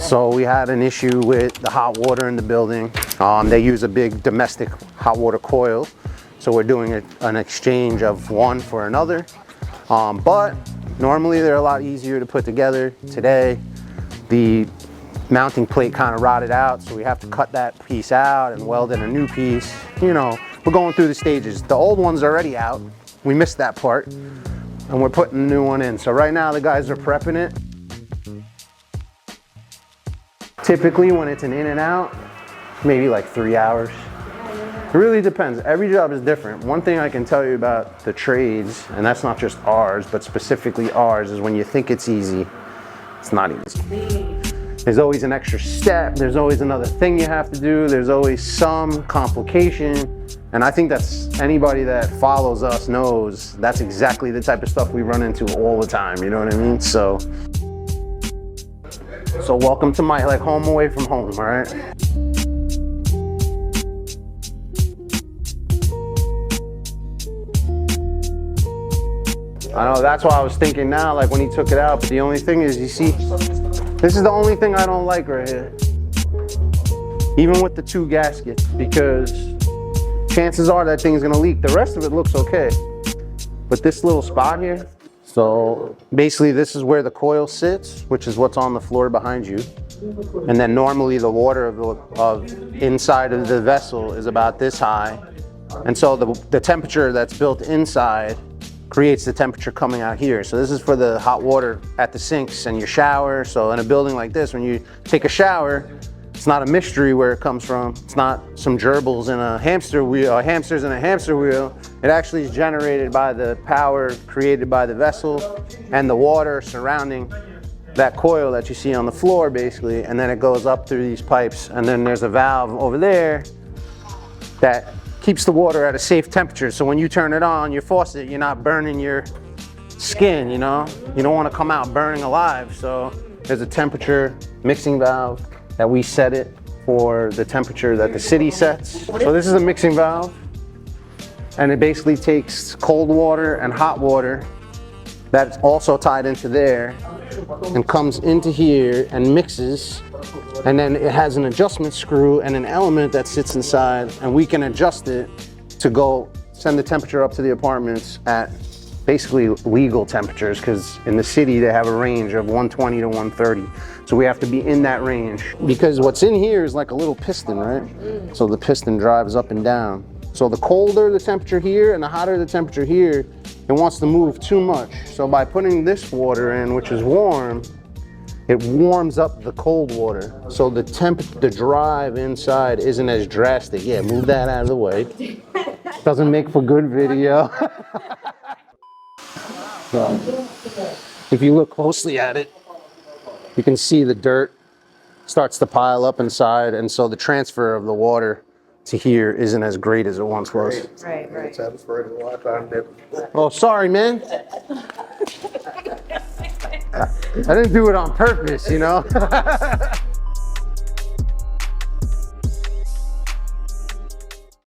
So we had an issue with the hot water in the building. They use a big domestic hot water coil. So we're doing an exchange of one for another. But normally they're a lot easier to put together. Today, the mounting plate kind of rotted out, so we have to cut that piece out and weld in a new piece. You know, we're going through the stages. The old one's already out. We missed that part, and we're putting a new one in. So right now the guys are prepping it. Typically when it's an in and out, maybe like 3 hours. It really depends. Every job is different. One thing I can tell you about the trades, and that's not just ours, but specifically ours, is when you think it's easy, it's not easy. There's always an extra step. There's always another thing you have to do. There's always some complication. And I think that's anybody that follows us knows that's exactly the type of stuff we run into all the time. You know what I mean? So welcome to my home away from home, all right? I know, that's why I was thinking now, like when he took it out, but the only thing is, you see, this is the only thing I don't like right here. Even with the 2 gaskets, because chances are that thing's gonna leak. The rest of it looks okay. But this little spot here, so basically this is where the coil sits, which is what's on the floor behind you. And then normally the water of inside of the vessel is about this high. And so the temperature that's built inside creates the temperature coming out here. So this is for the hot water at the sinks and your shower. So in a building like this, when you take a shower, it's not a mystery where it comes from. It's not some gerbils in a hamster wheel, or hamsters in a hamster wheel. It actually is generated by the power created by the vessel and the water surrounding that coil that you see on the floor, basically. And then it goes up through these pipes. And then there's a valve over there that keeps the water at a safe temperature. So when you turn it on, your faucet, you're not burning your skin, you know? You don't want to come out burning alive. So there's a temperature mixing valve that we set it for the temperature that the city sets. So this is a mixing valve, and it basically takes cold water and hot water that's also tied into there and comes into here and mixes. And then it has an adjustment screw and an element that sits inside, and we can adjust it to go send the temperature up to the apartments at basically legal temperatures, because in the city they have a range of 120 to 130. So we have to be in that range, because what's in here is like a little piston, right? So the piston drives up and down. So the colder the temperature here and the hotter the temperature here, it wants to move too much. So by putting this water in, which is warm, it warms up the cold water. So the drive inside isn't as drastic. Yeah, move that out of the way. Doesn't make for good video. So, if you look closely at it, you can see the dirt starts to pile up inside, and so the transfer of the water to here isn't as great as it once was. Right. Oh, sorry, man. I didn't do it on purpose, you know?